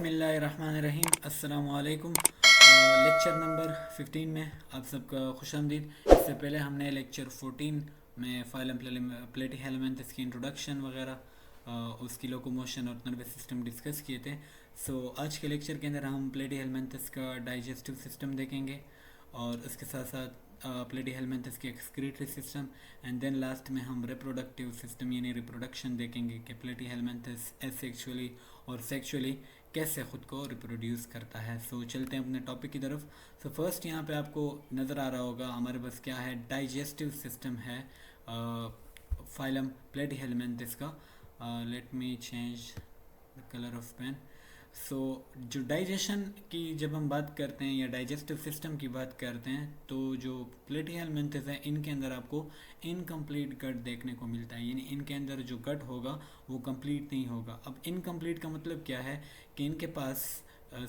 बिस्मिल्लाहिर्रहमानिर्रहीम अस्सलामु अलैकुम। लेक्चर नंबर 15 में आप सबका खुशामदीद। इससे पहले हमने लेक्चर 14 में फाइलम प्लेटी एलिमेंट्स की इंट्रोडक्शन वगैरह, उसकी लोकोमोशन और नर्वस सिस्टम डिस्कस किए थे। आज के लेक्चर के अंदर हम प्लेटी एलिमेंट्स का डाइजेस्टिव सिस्टम देखेंगे और उसके साथ साथ प्लेटी एलिमेंट्स की excretory system, and then last में हम रिप्रोडक्टिव सिस्टम यानी रिप्रोडक्शन देखेंगे कि प्लेटी एलिमेंट्स एसेक्सुअली और सेक्सुअली कैसे ख़ुद को रिप्रोड्यूस करता है। चलते हैं अपने टॉपिक की तरफ। फर्स्ट यहाँ पे आपको नज़र आ रहा होगा हमारे पास क्या है, डाइजेस्टिव सिस्टम है फाइलम प्लेटी एलिमेंट्स का। Let me change the colour of pen. जो डाइजेशन की जब हम बात करते हैं या डाइजेस्टिव सिस्टम की बात करते हैं, तो जो प्लेटी एलिमेंट्स हैं इनके अंदर आपको इनकम्प्लीट गट देखने को मिलता है, यानी इनके अंदर जो गट होगा वो कंप्लीट नहीं होगा। अब इनकम्प्लीट का मतलब क्या है कि इनके पास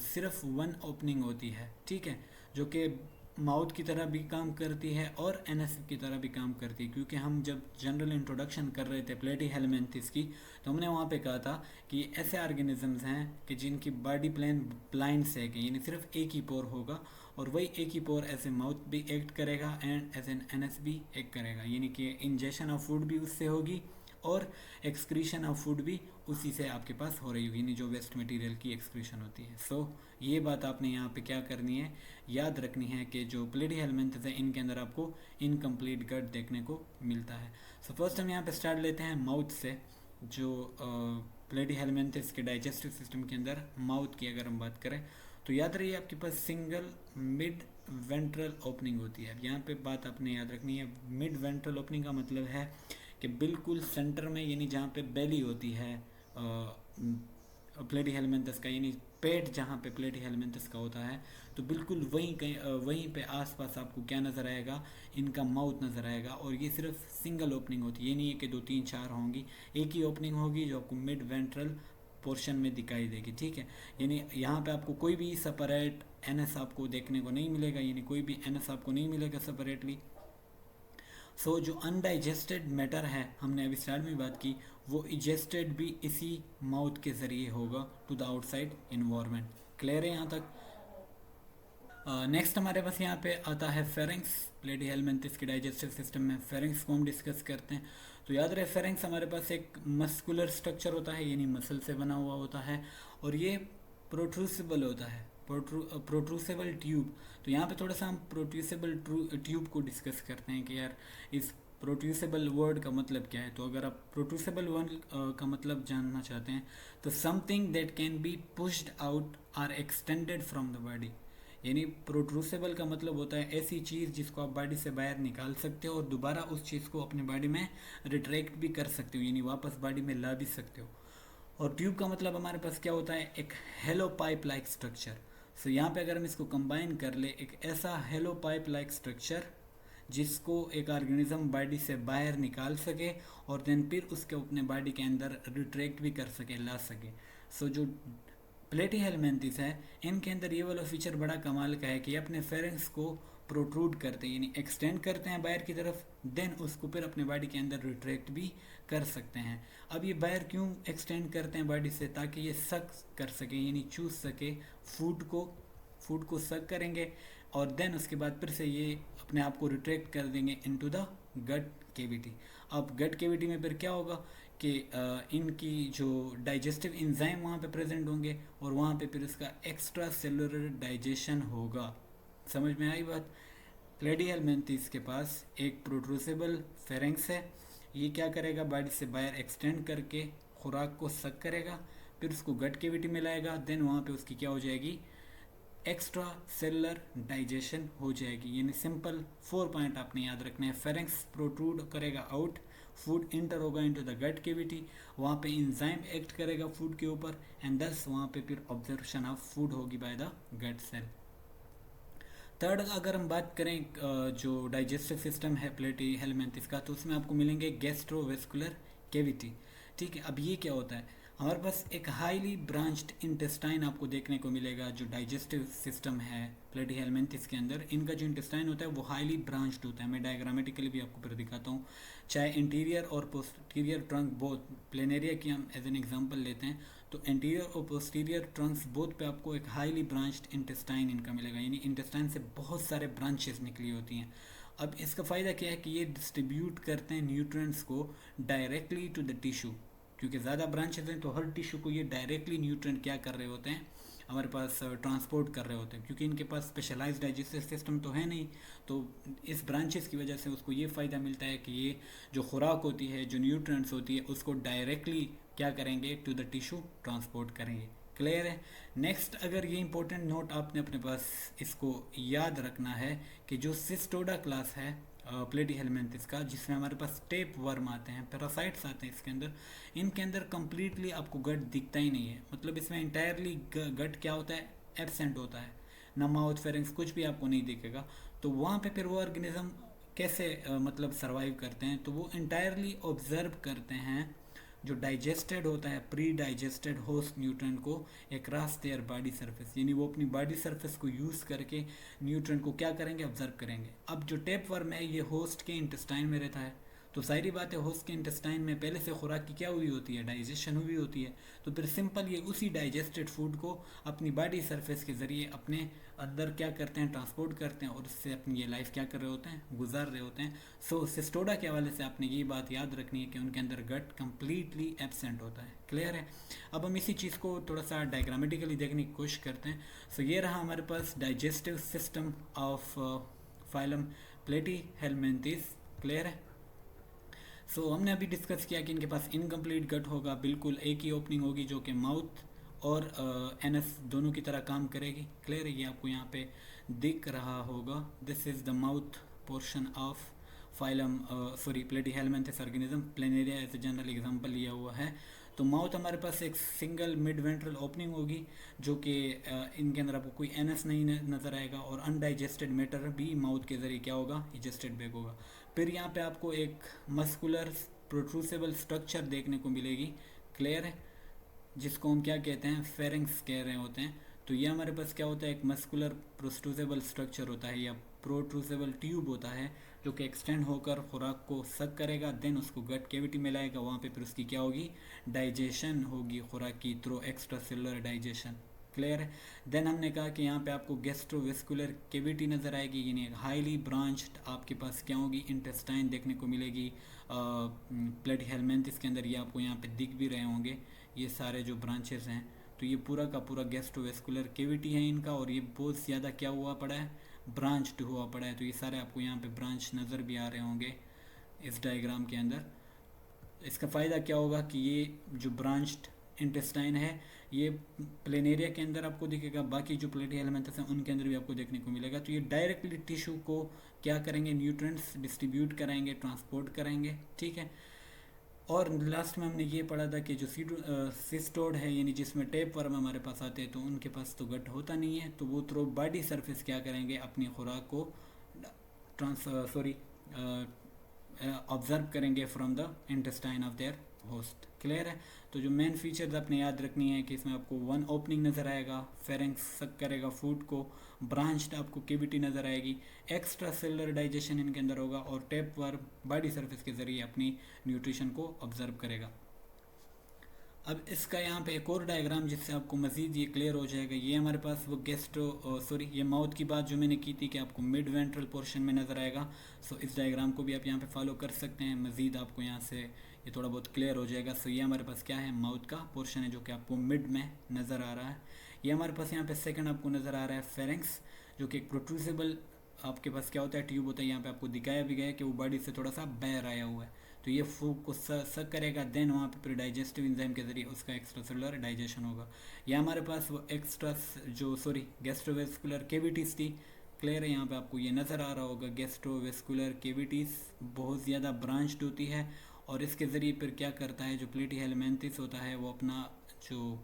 सिर्फ वन ओपनिंग होती है, ठीक है, जो कि माउथ की तरह भी काम करती है और एनएस की तरह भी काम करती है। क्योंकि हम जब जनरल इंट्रोडक्शन कर रहे थे प्लेटी एलिमेंट्स की, तो हमने वहाँ पे कहा था कि ऐसे ऑर्गेनिजम्स हैं कि जिनकी बॉडी प्लान ब्लाइंड से है, यानी सिर्फ एक ही पोर होगा और वही एक ही पोर ऐसे माउथ भी एक्ट करेगा एंड एज एन एनएस भी एक्ट करेगा, यानी कि इंजेक्शन ऑफ फूड भी उससे होगी और एक्सक्रीशन ऑफ फूड भी उसी से आपके पास हो रही होगी, यानी जो वेस्ट मटेरियल की एक्सक्रीशन होती है। ये बात आपने यहाँ पे क्या करनी है, याद रखनी है कि जो प्लेटी एलिमेंट्स है इनके अंदर आपको इनकम्प्लीट गट देखने को मिलता है। फर्स्ट हम यहाँ पे स्टार्ट लेते हैं माउथ से। जो प्लेटी एलिमेंट्स के डाइजेस्टिव सिस्टम के अंदर माउथ की अगर हम बात करें तो याद रहिए आपके पास सिंगल मिड वेंट्रल ओपनिंग होती है। अब यहाँ पे बात आपने याद रखनी है, मिड वेंट्रल ओपनिंग का मतलब है कि बिल्कुल सेंटर में, यानी जहाँ पे बेली होती है प्लेटी एलिमेंट्स का, यानी पेट जहाँ पे प्लेटी एलिमेंट्स का होता है, तो बिल्कुल वहीं पे आसपास आपको क्या नज़र आएगा, इनका माउथ नज़र आएगा। और ये सिर्फ सिंगल ओपनिंग होती है, ये नहीं है कि 2 3 4 होंगी, एक ही ओपनिंग होगी जो आपको मिड वेंट्रल पोर्शन में दिखाई देगी, ठीक है। यानी यहाँ पे आपको कोई भी सेपरेट एनएस आपको देखने को नहीं मिलेगा, यानी कोई भी एनएस आपको नहीं मिलेगा सेपरेटली। जो अनडाइजेस्टेड मैटर है, हमने अभी स्टार्ट में बात की, वो इजेस्टेड भी इसी माउथ के ज़रिए होगा to the outside environment. Clear है यहाँ तक? नेक्स्ट हमारे पास यहाँ पे आता है फेरिंग्स। प्लेटी एलिमेंट्स के डाइजेस्टिव सिस्टम में फेरिंग्स को हम डिस्कस करते हैं। तो याद रहे फेरिंग्स हमारे पास एक मस्कुलर स्ट्रक्चर होता है, यानी मसल से बना हुआ होता है, और ये प्रोट्रूसिबल होता है, प्रोट्रूसेबल ट्यूब। तो यहाँ पे थोड़ा सा हम प्रोट्रूसेबल ट्यूब को डिस्कस करते हैं कि यार इस प्रोट्रूसेबल वर्ड का मतलब क्या है। तो अगर आप प्रोट्रूसेबल वर्ड का मतलब जानना चाहते हैं तो something that can be pushed out or extended from the body, यानी प्रोट्रूसेबल का मतलब होता है ऐसी चीज़ जिसको आप बॉडी से बाहर निकाल सकते हो और दोबारा उस चीज़ को अपनी बॉडी में रिट्रैक्ट भी कर सकते हो, यानी वापस बॉडी में ला भी सकते हो। और ट्यूब का मतलब हमारे पास क्या होता है, एक हेलो पाइप लाइक स्ट्रक्चर। यहाँ पे अगर हम इसको कंबाइन कर ले, एक ऐसा हेलो पाइप लाइक स्ट्रक्चर जिसको एक ऑर्गेनिज्म बॉडी से बाहर निकाल सके और देन फिर उसके अपने बॉडी के अंदर रिट्रैक्ट भी कर सके, ला सके। जो प्लेटी एलिमेंट्स है इनके अंदर ये वाला फीचर बड़ा कमाल का है कि अपने फेरिंग्स को प्रोट्रूड करते हैं, यानी एक्सटेंड करते हैं बाहर की तरफ, देन उसको फिर अपने बॉडी के अंदर रिट्रैक्ट भी कर सकते हैं। अब ये बाहर क्यों एक्सटेंड करते हैं बॉडी से, ताकि ये सक कर सके, यानी चूस सके फूड को सक करेंगे और देन उसके बाद फिर से ये अपने आप को रिट्रैक्ट कर देंगे इनटू द गट केविटी। अब गट केविटी में फिर क्या होगा कि इनकी जो डाइजेस्टिव एंजाइम वहाँ पे प्रेजेंट होंगे और वहाँ पे फिर इसका एक्स्ट्रा सेलुलर डाइजेशन होगा। समझ में आई बात? प्लेटी एलिमेंट्स के पास एक प्रोट्रूसेबल फेरिंग्स है, ये क्या करेगा, बॉडी से बाहर एक्सटेंड करके खुराक को सक करेगा, फिर उसको गट केविटी में लाएगा, देन वहाँ पे उसकी क्या हो जाएगी, एक्स्ट्रा सेलुलर डाइजेशन हो जाएगी। यानी सिंपल 4 पॉइंट आपने याद रखने हैं। फेरिंग्स प्रोट्रूड करेगा आउट, फूड इंटर होगा इनटू द गट केविटी, वहाँ पे इंजाइम एक्ट करेगा फूड के ऊपर एंड दस वहाँ पे फिर ऑब्जर्वेशन ऑफ फूड होगी by the gut cell. Third अगर हम बात करें जो डाइजेस्टिव सिस्टम है प्लेटी एलिमेंट्स का, तो उसमें आपको मिलेंगे गैस्ट्रोवेस्कुलर कैविटी, ठीक है। अब ये क्या होता है, हमारे पास एक हाईली ब्रांच्ड इंटेस्टाइन आपको देखने को मिलेगा। जो डाइजेस्टिव सिस्टम है प्लेटी एलिमेंट्स के अंदर, इनका जो इंटेस्टाइन होता है वो हाईली ब्रांच्ड होता है। मैं डायग्रामेटिकली भी आपको फिर दिखाता हूँ। चाहे इंटीरियर और पोस्टीरियर ट्रंक बोथ, प्लेनेरिया की हम एज एन एग्जांपल लेते हैं तो एंटीरियर और पोस्टीरियर ट्रंक्स बोथ पे आपको एक हाईली ब्रांच्ड इंटेस्टाइन इनका मिलेगा, यानी इंटेस्टाइन से बहुत सारे ब्रांचेस निकली होती हैं। अब इसका फ़ायदा क्या है कि ये डिस्ट्रीब्यूट करते हैं न्यूट्रिएंट्स को डायरेक्टली टू द टिश्यू, क्योंकि ज़्यादा ब्रांचेस हैं तो हर टिश्यू को ये डायरेक्टली न्यूट्रिएंट क्या कर रहे होते हैं, हमारे पास ट्रांसपोर्ट कर रहे होते हैं, क्योंकि इनके पास स्पेशलाइज्ड डाइजेस्टिव सिस्टम तो है नहीं। तो इस ब्रांचेस की वजह से उसको ये फ़ायदा मिलता है कि ये जो खुराक होती है, जो न्यूट्रिएंट्स होती है, उसको डायरेक्टली क्या करेंगे, टू द टिश्यू ट्रांसपोर्ट करेंगे। क्लियर है। नेक्स्ट, अगर ये इंपॉर्टेंट नोट आपने अपने पास इसको याद रखना है कि जो सिस्टोडा क्लास है प्लेटीहेलमिन्थिस का, जिसमें हमारे पास टेप वर्म आते हैं, पैरासाइट्स आते हैं इसके अंदर, इनके अंदर कम्प्लीटली आपको गट दिखता ही नहीं है। मतलब इसमें इंटायरली गट क्या होता है, एब्सेंट होता है, ना माउथ फेरिंग्स कुछ भी आपको नहीं दिखेगा। तो वहाँ पे फिर वो ऑर्गेनिज्म कैसे मतलब सर्वाइव करते हैं, तो वो इंटायरली ऑब्जर्व करते हैं जो डाइजेस्टेड होता है, प्री डाइजेस्टेड होस्ट न्यूट्रिएंट को अक्रॉस देयर बॉडी सरफेस, यानी वो अपनी बॉडी सरफेस को यूज़ करके न्यूट्रिएंट को क्या करेंगे, ऑब्जर्व करेंगे। अब जो टेप वर्म है ये होस्ट के इंटेस्टाइन में रहता है, तो सारी बात है होस्ट के इंटेस्टाइन में पहले से खुराक की क्या हुई होती है, डाइजेशन हुई होती है। तो फिर सिंपल ये उसी डाइजेस्टेड फूड को अपनी बॉडी सरफेस के ज़रिए अपने अंदर क्या करते हैं, ट्रांसपोर्ट करते हैं, और इससे अपनी ये लाइफ क्या कर रहे होते हैं, गुजार रहे होते हैं। सो सिस्टोडा के हवाले से आपने ये बात याद रखनी है कि उनके अंदर गट कम्प्लीटली एब्सेंट होता है। क्लियर है। अब हम इसी चीज़ को थोड़ा सा डायग्रामेटिकली देखने की कोशिश करते हैं। सो ये रहा हमारे पास digestive system of phylum platyhelminthes. Clear है। सो हमने अभी डिस्कस किया कि इनके पास इनकम्प्लीट गट होगा, बिल्कुल एक ही ओपनिंग होगी जो कि माउथ और एनस दोनों की तरह काम करेगी। क्लियर है। ये आपको यहाँ पे दिख रहा होगा, this is the mouth portion of phylum platyhelminthes organism. Planaria as a general example लिया हुआ है। तो माउथ हमारे पास एक सिंगल मिड वेंट्रल ओपनिंग होगी, जो कि इनके अंदर आपको कोई एनस नहीं नज़र आएगा, और अनडाइजेस्टेड मैटर भी माउथ के ज़रिए क्या होगा, इजेस्टेड बैक होगा। फिर यहाँ पे आपको एक मस्कुलर प्रोट्रूसिबल स्ट्रक्चर देखने को मिलेगी। क्लियर है। जिसको हम क्या कहते हैं, फेरिंग्स कह रहे होते हैं। तो ये हमारे पास क्या होता है, एक मस्कुलर प्रोट्रूसिबल स्ट्रक्चर होता है या प्रोट्रूसिबल ट्यूब होता है, जो कि एक्सटेंड होकर खुराक को सक करेगा, देन उसको गट कैविटी में लाएगा, वहाँ पे फिर उसकी क्या होगी, डाइजेशन होगी खुराक की through extra cellular digestion. Clear है। देन हमने कहा कि यहाँ पे आपको गैस्ट्रोवेस्कुलर कैविटी नज़र आएगी, यानी हाईली ब्रांच्ड आपके पास क्या होगी, इंटेस्टाइन देखने को मिलेगी प्लेटीहेलमिन्थिस के अंदर। ये आपको यहाँ पे दिख भी रहे होंगे, ये सारे जो ब्रांचेस हैं। तो ये पूरा का पूरा गैस्ट्रोवेस्कुलर कैविटी है इनका, और ये बहुत ज़्यादा क्या हुआ पड़ा है, ब्रांच्ड हुआ पड़ा है। तो ये सारे आपको यहाँ पे ब्रांच नज़र भी आ रहे होंगे इस डायग्राम के अंदर। इसका फ़ायदा क्या होगा कि ये जो ब्रांच्ड इंटेस्टाइन है ये प्लेनेरिया के अंदर आपको दिखेगा, बाकी जो प्लेटीहेलमिन्थिस हैं उनके अंदर भी आपको देखने को मिलेगा। तो ये डायरेक्टली टिश्यू को क्या करेंगे, न्यूट्रिएंट्स डिस्ट्रीब्यूट कराएंगे, ट्रांसपोर्ट करेंगे। ठीक है। और लास्ट में हमने ये पढ़ा था कि जो सिस्टोड है, यानी जिसमें टेप वर्म हमारे पास आते हैं, तो उनके पास तो गट होता नहीं है, तो वो थ्रू बॉडी सरफेस क्या करेंगे, अपनी खुराक को ऑब्जर्व करेंगे from the intestine of their host. Clear है। तो जो मेन फीचर्स आपने याद रखनी है कि इसमें आपको वन ओपनिंग नज़र आएगा, फेरिंग्स सक करेगा फूड को, ब्रांच्ड आपको कैविटी नज़र आएगी, एक्स्ट्रा सेलुलर डाइजेशन इनके अंदर होगा, और टेप वर्म बॉडी सरफेस के ज़रिए अपनी न्यूट्रिशन को ऑब्जर्व करेगा। अब इसका यहाँ पे एक और डायग्राम जिससे आपको मज़ीद ये क्लियर हो जाएगा। ये हमारे पास वो ये माउथ की बात जो मैंने की थी कि आपको मिड वेंट्रल पोर्शन में नज़र आएगा। सो इस डायग्राम को भी आप यहाँ पे फॉलो कर सकते हैं, मज़ीद आपको यहाँ से ये थोड़ा बहुत क्लियर हो जाएगा। सो ये हमारे पास क्या है, माउथ का पोर्शन है जो कि आपको मिड में नज़र आ रहा है। ये हमारे पास यहाँ पे सेकंड आपको नज़र आ रहा है फेरिंग्स, जो कि एक प्रोट्रूसिबल आपके पास क्या होता है, ट्यूब होता है। यहाँ पे आपको दिखाया भी गया है कि वो बॉडी से थोड़ा सा बाहर आया हुआ है। तो ये फूड को सक करेगा, देन वहाँ पे फिर डाइजेस्टिव एंजाइम के जरिए उसका एक्स्ट्रा सेलुलर डाइजेशन होगा। ये हमारे पास वो गैस्ट्रोवेस्कुलर कैविटीज़ थी। क्लियर है। यहाँ पे आपको ये नज़र आ रहा होगा, गैस्ट्रोवेस्कुलर कैविटीज़ बहुत ज़्यादा ब्रांच्ड होती है, और इसके ज़रिए फिर क्या करता है, जो प्लेटीहेलमिन्थिस होता है वो अपना जो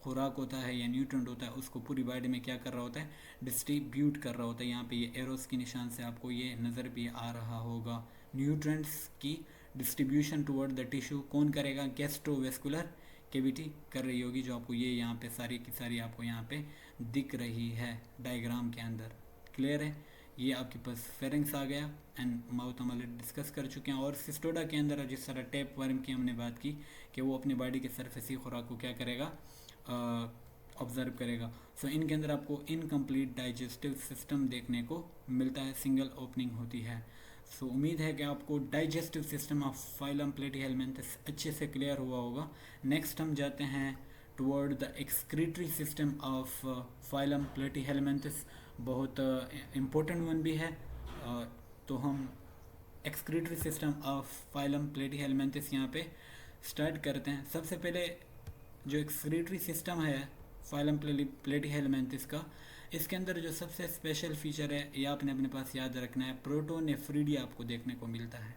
खुराक होता है या न्यूट्रिएंट होता है उसको पूरी बॉडी में क्या कर रहा होता है, डिस्ट्रीब्यूट कर रहा होता है। यहाँ पे ये एरोस के निशान से आपको ये नज़र भी आ रहा होगा। न्यूट्रिएंट्स की डिस्ट्रीब्यूशन टुवर्ड द टिश्यू कौन करेगा, गैस्ट्रोवेस्कुलर कैविटी कर रही होगी, जो आपको ये यहाँ पे सारी की सारी आपको यहाँ पे दिख रही है डायग्राम के अंदर। क्लियर है। ये आपके पास फेरिंग्स आ गया एंड माउथ हम ऑलरेडी डिस्कस कर चुके हैं। और सिस्टोडा के अंदर जिस तरह टेप वर्म की हमने बात की कि वो अपनी बॉडी के सरफेसी खुराक को क्या करेगा, ऑब्जर्व करेगा। सो इनके अंदर आपको इनकम्प्लीट डाइजेस्टिव सिस्टम देखने को मिलता है, सिंगल ओपनिंग होती है। सो उम्मीद है कि आपको digestive system of phylum platyhelminthes अच्छे से क्लियर हुआ होगा। नेक्स्ट हम जाते हैं toward the excretory system of phylum platyhelminthes, बहुत इम्पोर्टेंट वन भी है। तो हम excretory system of phylum platyhelminthes यहाँ पे स्टार्ट करते हैं। सबसे पहले जो एक्सक्रीटरी सिस्टम है फाइलम प्लेटीहेलमिन्थस का, इसके अंदर जो सबसे स्पेशल फीचर है ये आपने अपने पास याद रखना है, प्रोटोनेफ्रीडिया आपको देखने को मिलता है।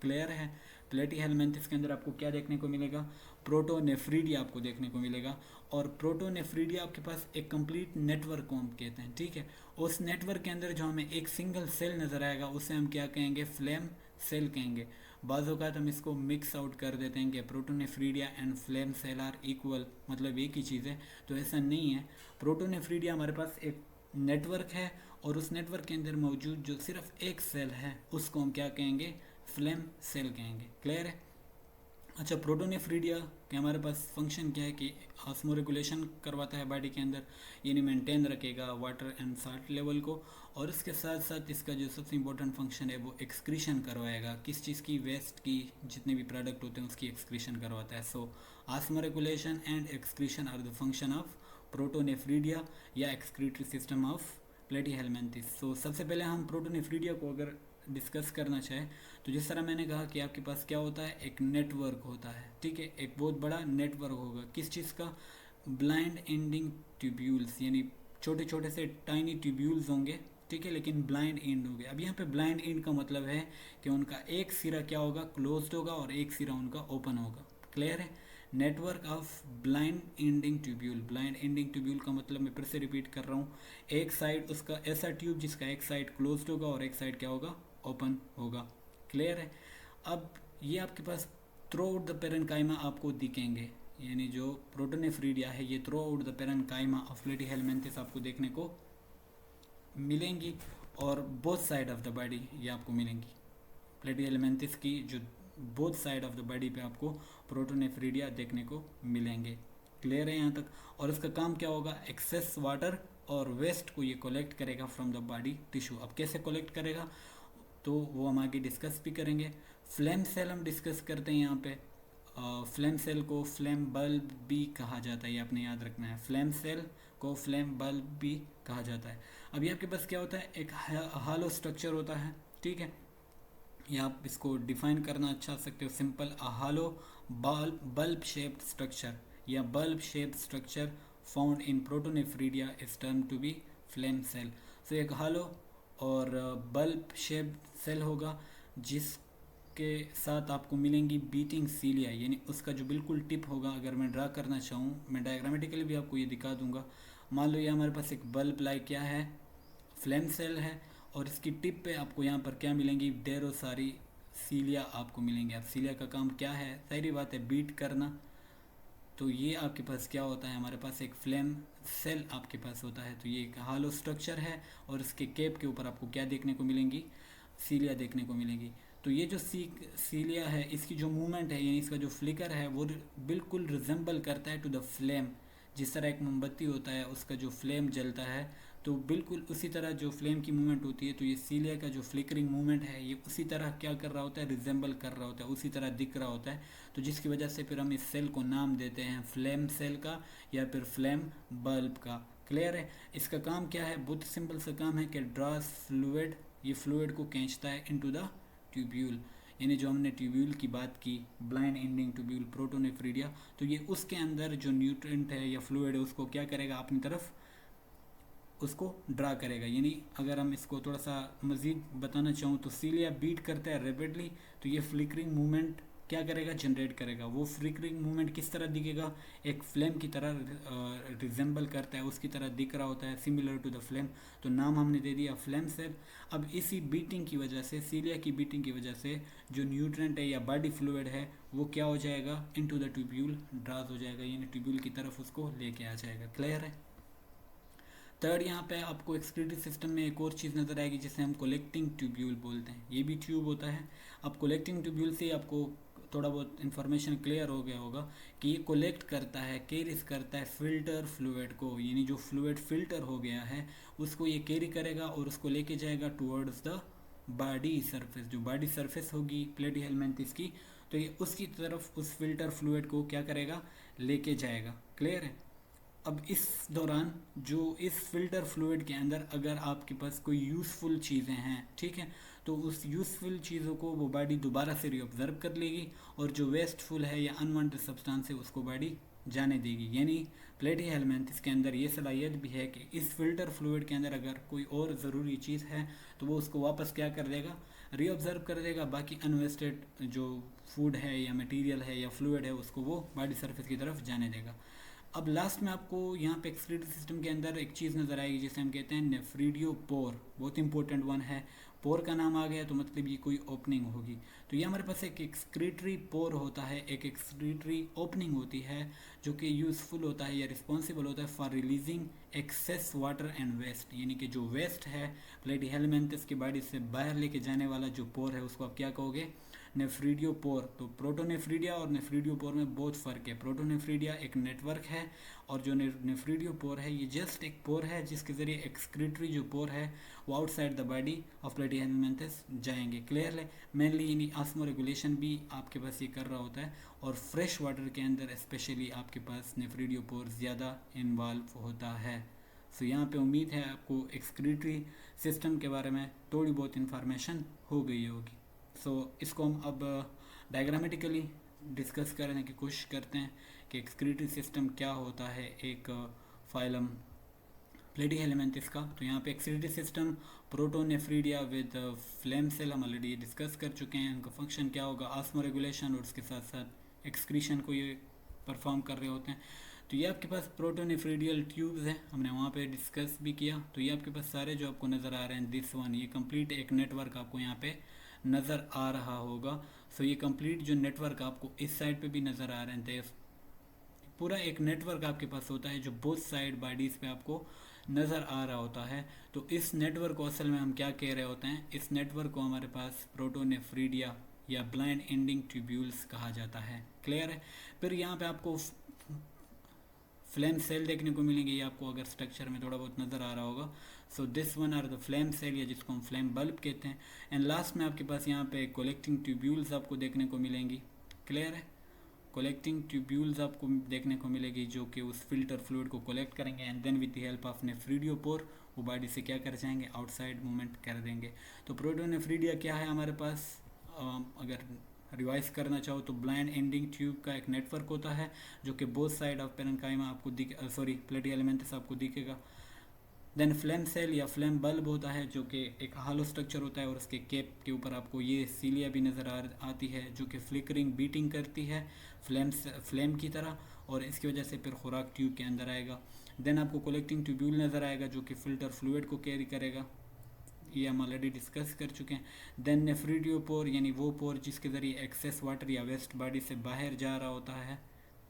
क्लियर है? प्लेटीहेलमिन्थस के अंदर आपको क्या देखने को मिलेगा? प्रोटोनेफ्रीडिया आपको देखने को मिलेगा। और प्रोटोनेफ्रीडिया आपके पास एक कंप्लीट नेटवर्क को हम कहते हैं, ठीक है। उस नेटवर्क के अंदर जो हमें एक सिंगल सेल नज़र आएगा उसे हम क्या कहेंगे? फ्लेम सेल कहेंगे। बाज़ औक़ात हम इसको मिक्स आउट कर देते हैं कि protonephridia and flame cell are equal, मतलब एक ही चीज़ है, तो ऐसा नहीं है। प्रोटोनेफ्रीडिया हमारे पास एक नेटवर्क है और उस नेटवर्क के अंदर मौजूद जो सिर्फ एक सेल है उसको हम क्या कहेंगे? फ्लेम सेल कहेंगे। क्लियर है? अच्छा, प्रोटोनेफ्रीडिया के हमारे पास फंक्शन क्या है कि ऑस्मोरेगुलेशन करवाता है बॉडी के अंदर, यानी मेंटेन रखेगा वाटर एंड साल्ट लेवल को, और इसके साथ साथ इसका जो सबसे इम्पोर्टेंट फंक्शन है वो एक्सक्रीशन करवाएगा। किस चीज़ की? वेस्ट की, जितने भी प्रोडक्ट होते हैं उसकी एक्सक्रीशन करवाता है। So osmoregulation and excretion are the function of protonephridia या excretory system of platyhelminthes. So सबसे पहले हम प्रोटोनेफ्रीडिया को अगर डिस्कस करना चाहे तो जिस तरह मैंने कहा कि आपके पास क्या होता है? एक नेटवर्क होता है, ठीक है। एक बहुत बड़ा नेटवर्क होगा, किस चीज़ का? ब्लाइंड एंडिंग ट्यूब्यूल्स, यानी छोटे छोटे से टाइनी ट्यूब्यूल्स होंगे, ठीक है, लेकिन ब्लाइंड एंड होंगे। अब यहाँ पे ब्लाइंड एंड का मतलब है कि उनका एक सिरा क्या होगा? क्लोज्ड होगा और एक सिरा उनका ओपन होगा। क्लियर है? Network of blind ending tubule. Blind ending tubule का मतलब मैं फिर से रिपीट कर रहा हूँ, एक साइड उसका ऐसा ट्यूब जिसका एक साइड क्लोज्ड होगा और एक साइड क्या होगा? ओपन होगा। क्लियर है? अब ये आपके पास थ्रू आउट द पेरेन्काइमा आपको दिखेंगे, यानी जो प्रोटोनेफ्रीडिया है ये throughout the parenchyma of platyhelminthes आपको देखने को मिलेंगी, और both side of the body ये आपको मिलेंगी। प्लेटीहेलमिन्थस की जो both side of the body पे आपको प्रोटोनेफ्रीडिया देखने को मिलेंगे। क्लियर है यहाँ तक? और इसका काम क्या होगा? एक्सेस वाटर और वेस्ट को ये कलेक्ट करेगा फ्रॉम द बॉडी टिश्यू। अब कैसे कलेक्ट करेगा तो वो हम आगे डिस्कस भी करेंगे। फ्लेम सेल हम डिस्कस करते हैं यहाँ पे। फ्लेम सेल को फ्लेम बल्ब भी कहा जाता है, ये आपने याद रखना है। फ्लेम सेल को फ्लेम बल्ब भी कहा जाता है। अभी आपके पास क्या होता है? एक हालो स्ट्रक्चर होता है, ठीक है। या आप इसको डिफाइन करना अच्छा सकते हो, simple hollow bulb shaped structure या bulb shaped structure found in protonephridia is term to be flame cell. So एक हालो और बल्ब शेप्ड सेल होगा जिसके साथ आपको मिलेंगी बीटिंग सीलिया, यानी उसका जो बिल्कुल टिप होगा, अगर मैं ड्रा करना चाहूँ मैं डायग्रामेटिकली भी आपको ये दिखा दूंगा। मान लो ये हमारे पास एक बल्ब लाइक क्या है? फ्लेम सेल है, और इसकी टिप पे आपको यहाँ पर क्या मिलेंगी? ढेरों सारी सीलिया आपको मिलेंगी। अब सीलिया का काम क्या है? सारी बात है बीट करना। तो ये आपके पास क्या होता है? हमारे पास एक फ्लेम सेल आपके पास होता है। तो ये एक हालो स्ट्रक्चर है और इसके कैप के ऊपर आपको क्या देखने को मिलेंगी? सीलिया देखने को मिलेंगी। तो ये जो सीलिया है इसकी जो मूवमेंट है, यानी इसका जो फ्लिकर है वो बिल्कुल रिजेंबल करता है टू द फ्लेम। जिस तरह एक मोमबत्ती होता है उसका जो फ्लेम जलता है, तो बिल्कुल उसी तरह जो फ्लेम की मूवमेंट होती है, तो ये सीलिया का जो फ्लिकरिंग मूवमेंट है ये उसी तरह क्या कर रहा होता है? रिजेंबल कर रहा होता है, उसी तरह दिख रहा होता है। तो जिसकी वजह से फिर हम इस सेल को नाम देते हैं फ्लेम सेल का या फिर फ्लेम बल्ब का। क्लियर है? इसका काम क्या है? बहुत सिंपल सा काम है कि ड्रॉस फ्लूइड, ये फ्लूइड को खींचता है इनटू द ट्यूब्यूल, यानी जो हमने ट्यूब्यूल की बात की, ब्लाइंड एंडिंग ट्यूब्यूल प्रोटोनेफ्रीडिया, तो ये उसके अंदर जो न्यूट्रिएंट है या फ्लूइड है उसको क्या करेगा? अपनी तरफ उसको ड्रा करेगा। यानी अगर हम इसको थोड़ा सा मज़ीद बताना चाहूँ तो सीलिया बीट करता है रैपिडली, तो ये फ्लिकरिंग मूवमेंट क्या करेगा? जनरेट करेगा। वो फ्लिकरिंग मूवमेंट किस तरह दिखेगा? एक फ्लेम की तरह रिजेंबल करता है, उसकी तरह दिख रहा होता है, सिमिलर टू द फ्लेम। तो नाम हमने दे दिया फ्लेम सेल। अब इसी बीटिंग की वजह से, सीलिया की बीटिंग की वजह से जो न्यूट्रेंट है या बॉडी फ्लूइड है वो क्या हो जाएगा? इनटू द ट्यूब्यूल ड्राज हो जाएगा, यानी ट्यूब्यूल की तरफ उसको लेके आ जाएगा। क्लियर है? थर्ड, यहाँ पे आपको एक्सक्रीटरी सिस्टम में एक और चीज़ नज़र आएगी जिसे हम कलेक्टिंग ट्यूब्यूल बोलते हैं। ये भी ट्यूब होता है। अब कलेक्टिंग ट्यूब्यूल से आपको थोड़ा बहुत इन्फॉर्मेशन क्लियर हो गया होगा कि ये कलेक्ट करता है, कैरीज करता है फिल्टर फ्लूइड को, यानी जो फ्लूइड फिल्टर हो गया है उसको ये कैरी करेगा और उसको लेके जाएगा टुवर्ड्स द बॉडी सरफेस। जो बॉडी सरफेस होगी प्लेटिहेलमिंथिस की, तो ये उसकी तरफ उस फिल्टर फ्लूइड को क्या करेगा, लेके जाएगा। क्लियर है। अब इस दौरान जो इस फिल्टर फ्लूइड के अंदर अगर आपके पास कोई यूज़फुल चीज़ें हैं, ठीक है, तो उस यूज़फुल चीज़ों को वो बॉडी दोबारा से रिऑब्जर्व कर लेगी और जो वेस्टफुल है या अनवांटेड सब्सटेंस है उसको बॉडी जाने देगी। यानी प्लेटिहेलमिंथिस के अंदर ये सलाहियत भी है कि इस फिल्टर फ्लूइड के अंदर अगर कोई और ज़रूरी चीज़ है तो वो उसको वापस क्या कर देगा, रिऑब्जर्व कर देगा। बाकी अनवेस्टेड जो फूड है या मटेरियल है या फ्लूइड है उसको वो बॉडी सरफेस की तरफ जाने देगा। अब लास्ट में आपको यहाँ पे एक्सक्रीटरी सिस्टम के अंदर एक चीज़ नज़र आएगी जिसे हम कहते हैं नेफ्रीडियो पोर, बहुत इंपॉर्टेंट वन है। पोर का नाम आ गया तो मतलब ये कोई ओपनिंग होगी। तो ये हमारे पास एक एक्सक्रीटरी पोर होता है, एक एक्सक्रीटरी ओपनिंग होती है जो कि यूज़फुल होता है या रिस्पॉन्सिबल होता है for releasing excess water and waste. यानी कि जो वेस्ट है प्लेटिहेलमिंथिस की बॉडी से बाहर लेके जाने वाला जो पोर है उसको आप क्या कहोगे, नेफ्रीडियो पोर। तो प्रोटोनेफ्रीडिया और नेफ्रीडियो पोर में बहुत फ़र्क है। प्रोटोनेफ्रीडिया एक नेटवर्क है और जो नेफ्रीडियो पोर है ये जस्ट एक पोर है जिसके ज़रिए एक्सक्रीटरी जो पोर है वो आउटसाइड द बॉडी ऑफ प्लेटिहेलमिंथिस जाएंगे। क्लियर है। मेनली यानी ऑस्मो रेगुलेशन भी आपके पास ये कर रहा होता है और फ्रेश वाटर के अंदर स्पेशली आपके पास नेफ्रीडियो पोर ज़्यादा इन्वॉल्व होता है। सो यहाँ पे उम्मीद है आपको एक्सक्रीटरी सिस्टम के बारे में थोड़ी बहुत इन्फॉर्मेशन हो गई होगी। सो इसको हम अब डायग्रामेटिकली डिस्कस करने की कोशिश करते हैं कि एक्सक्रीटरी सिस्टम क्या होता है एक फाइलम प्लेटिहेलमिंथिस का। तो यहाँ पे excretory system protonephridia with flame cell हम ऑलरेडी डिस्कस कर चुके हैं। उनका फंक्शन क्या होगा, ऑस्मो रेगुलेशन और उसके साथ साथ एक्सक्रीशन को ये परफॉर्म कर रहे होते हैं। तो ये आपके पास प्रोटोनेफ्रीडियल ट्यूब्स हैं, हमने वहाँ पे डिस्कस भी किया। तो ये आपके पास सारे जो आपको नज़र आ रहे हैं दिस वन, ये कंप्लीट एक नेटवर्क आपको यहाँ पे नज़र आ रहा होगा। सो ये कंप्लीट जो नेटवर्क आपको इस साइड पे भी नज़र आ रहे हैं, पूरा एक नेटवर्क आपके पास होता है जो बोथ साइड बॉडीज़ पे आपको नज़र आ रहा होता है। तो इस नेटवर्क को असल में हम क्या कह रहे होते हैं, इस नेटवर्क को हमारे पास प्रोटोनेफ्रीडिया या ब्लाइंड एंडिंग ट्यूब्यूल्स कहा जाता है। क्लियर है। फिर यहाँ पे आपको फ्लेम सेल देखने को मिलेंगे, ये आपको अगर स्ट्रक्चर में थोड़ा बहुत नज़र आ रहा होगा। So this one are the flame cell या जिसको हम फ्लेम बल्ब कहते हैं। एंड लास्ट में आपके पास यहाँ पे कलेक्टिंग ट्यूब्यूल्स आपको देखने को मिलेंगी। क्लियर है। कलेक्टिंग ट्यूब्यूल्स आपको देखने को मिलेगी जो कि उस फिल्टर फ्लूइड को कलेक्ट करेंगे and then with the help of nephridiopore वो बॉडी से क्या कर जाएंगे, आउटसाइड मूवमेंट कर देंगे। तो प्रोटोनेफ्रीडिया क्या है हमारे पास, अगर रिवाइज करना चाहो तो ब्लाइंड एंडिंग ट्यूब का एक नेटवर्क होता है जो कि बोथ साइड ऑफ पेरेन्काइमा आपको प्लेटिहेलमिंथिस आपको दिखेगा। देन फ्लेम सेल या फ्लेम बल्ब होता है जो कि एक हालो स्ट्रक्चर होता है और उसके कैप के ऊपर आपको ये सीलिया भी नज़र आती है जो कि फ्लिकरिंग बीटिंग करती है फ्लेम की तरह, और इसकी वजह से फिर खुराक ट्यूब के अंदर आएगा। देन आपको कलेक्टिंग ट्यूब्यूल नज़र आएगा जो कि फ़िल्टर फ्लूइड को कैरी करेगा, ये हम ऑलरेडी डिस्कस कर चुके हैं। देन नेफ्रीडियो पोर यानी वो पोर जिसके ज़रिए एक्सेस वाटर या वेस्ट बॉडी से बाहर जा रहा होता है।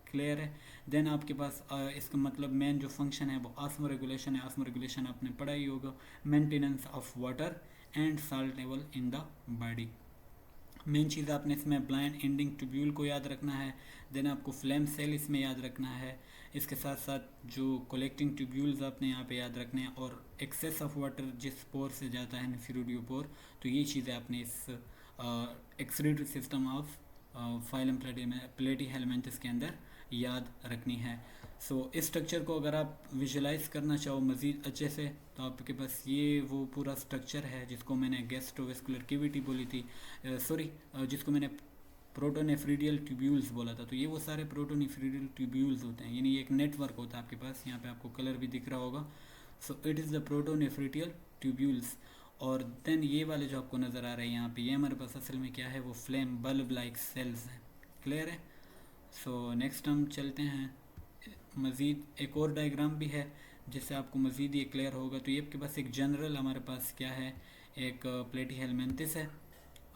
क्लियर है। देन आपके पास इसका मतलब मेन जो फंक्शन है वो ऑस्मो रेगुलेशन है। ऑस्मो रेगुलेशन आपने पढ़ा ही होगा, maintenance of water and salt level in the body. Main चीज़ आपने इसमें ब्लाइंड एंडिंग ट्यूब्यूल को याद रखना है। देन आपको फ्लेम सेल इसमें याद रखना है। इसके साथ साथ जो कलेक्टिंग ट्यूब्यूल्स आपने यहाँ पे याद रखने हैं और एक्सेस ऑफ वाटर जिस पोर से जाता है नेफ्रीडियो पोर। तो ये चीज़ें आपने इस एक्सक्रीटरी सिस्टम ऑफ फाइलम प्लेटिहेलमिंथिस के अंदर याद रखनी है। सो इस स्ट्रक्चर को अगर आप विजुलाइज करना चाहो मज़ीद अच्छे से तो आपके पास ये वो पूरा स्ट्रक्चर है जिसको मैंने गैस्ट्रोवेस्कुलर कैविटी बोली थी, जिसको मैंने प्रोटोनेफ्रीडियल ट्यूब्यूल्स बोला था। तो ये वो सारे प्रोटोनेफ्रीडियल ट्यूब्यूल्स होते हैं, यानी एक नेटवर्क होता है आपके पास। यहाँ पे आपको कलर भी दिख रहा होगा। So it is the protonephridial tubules. और देन ये वाले जो आपको नज़र आ रहे हैं यहाँ पे, ये हमारे पास असल में क्या है, वो फ्लेम बल्ब लाइक सेल्स हैं। क्लियर है। सो नेक्स्ट हम चलते हैं, मज़ीद एक और डायग्राम भी है जिससे आपको मज़ीद ये क्लियर होगा। तो ये आपके पास एक जनरल हमारे पास क्या है, एक प्लेटिहेलमिंथिस है,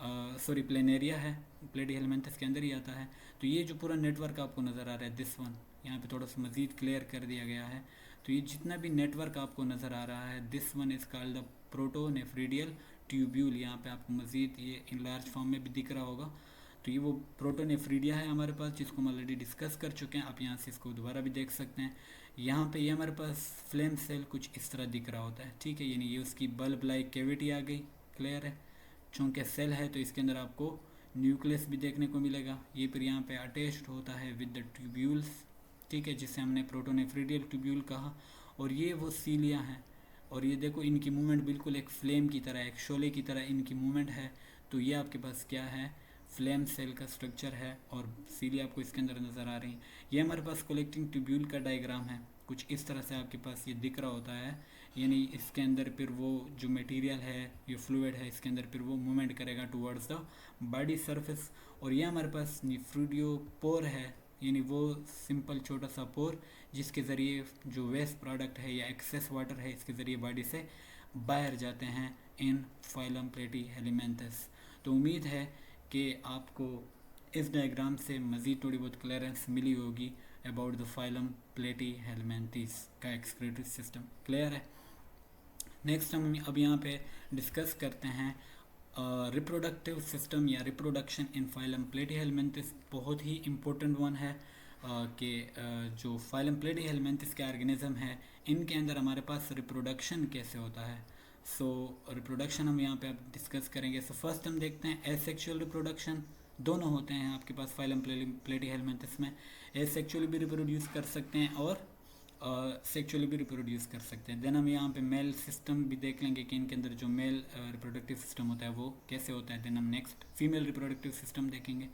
प्लेनेरिया है, प्लेटिहेलमिंथिस के अंदर ही आता है। तो ये जो पूरा नेटवर्क आपको नज़र आ रहा है दिस वन, यहाँ पे थोड़ा सा मज़ीद क्लियर कर दिया गया है। तो ये जितना भी नेटवर्क आपको नज़र आ रहा है this one is called the protonephridial tubule. यहाँ पे आपको मज़ीद ये इन लार्ज फॉर्म में भी दिख रहा होगा। तो ये वो प्रोटोनेफ्रीडिया है हमारे पास, जिसको हम ऑलरेडी डिस्कस कर चुके हैं। आप यहाँ से इसको दोबारा भी देख सकते हैं। यहाँ पे ये हमारे पास फ्लेम सेल कुछ इस तरह दिख रहा होता है, ठीक है, यानी ये उसकी बल्ब लाइक कैविटी आ गई, क्लियर है। चूँकि सेल है तो इसके अंदर आपको न्यूक्लियस भी देखने को मिलेगा। ये फिर यहाँ पे अटैच्ड होता है विद द ट्यूब्यूल्स, ठीक है, जिसे हमने प्रोटोनेफ्रीडियल ट्यूब्यूल कहा। और ये वो सीलिया हैं, और ये देखो इनकी मूवमेंट बिल्कुल एक फ्लेम की तरह, एक शोले की तरह इनकी मूवमेंट है। तो ये आपके पास क्या है, फ्लेम सेल का स्ट्रक्चर है, और सीलिया आपको इसके अंदर नज़र आ रही है। ये हमारे पास कलेक्टिंग ट्यूब्यूल का डायग्राम है, कुछ इस तरह से आपके पास ये दिख रहा होता है। यानी इसके अंदर फिर वो जो मटेरियल है, ये फ्लूइड है, इसके अंदर फिर वो मूवमेंट करेगा टुवर्ड्स द बॉडी सरफेस। और ये हमारे पास निफ्रूडियो पोर है, यानी वो सिंपल छोटा सा पोर जिसके ज़रिए जो वेस्ट प्रोडक्ट है या एक्सेस वाटर है इसके ज़रिए बॉडी से बाहर जाते हैं इन फाइलम प्लेटी हेलिमेंथस। तो उम्मीद है कि आपको इस डायग्राम से मज़ीद थोड़ी बहुत क्लियरेंस मिली होगी अबाउट द फाइलम प्लेटी हेलिमेंथिस का एक्सक्रीटरी सिस्टम, क्लियर है। नेक्स्ट हम अब यहाँ पे डिस्कस करते हैं रिप्रोडक्टिव सिस्टम या रिप्रोडक्शन इन फाइलम प्लेटी हेलिमेंथिस। बहुत ही इम्पोर्टेंट वन है कि जो फाइलम प्लेटी हेलिमेंथिस के ऑर्गेनिज्म है इनके अंदर हमारे पास रिप्रोडक्शन कैसे होता है। सो रिप्रोडक्शन हम यहाँ पे अब डिस्कस करेंगे। सो फर्स्ट हम देखते हैं एसेक्सुअल रिप्रोडक्शन। दोनों होते हैं आपके पास फाइलम प्लेटी हेलिमेंथिस में, एसेक्सुअली भी रिप्रोड्यूस कर सकते हैं और सेक्चुअली भी रिप्रोड्यूस कर सकते हैं। देन हम यहाँ पे मेल सिस्टम भी देख लेंगे कि इनके अंदर जो मेल रिप्रोडक्टिव सिस्टम होता है वो कैसे होता है। देन हम नेक्स्ट फीमेल रिप्रोडक्टिव सिस्टम देखेंगे।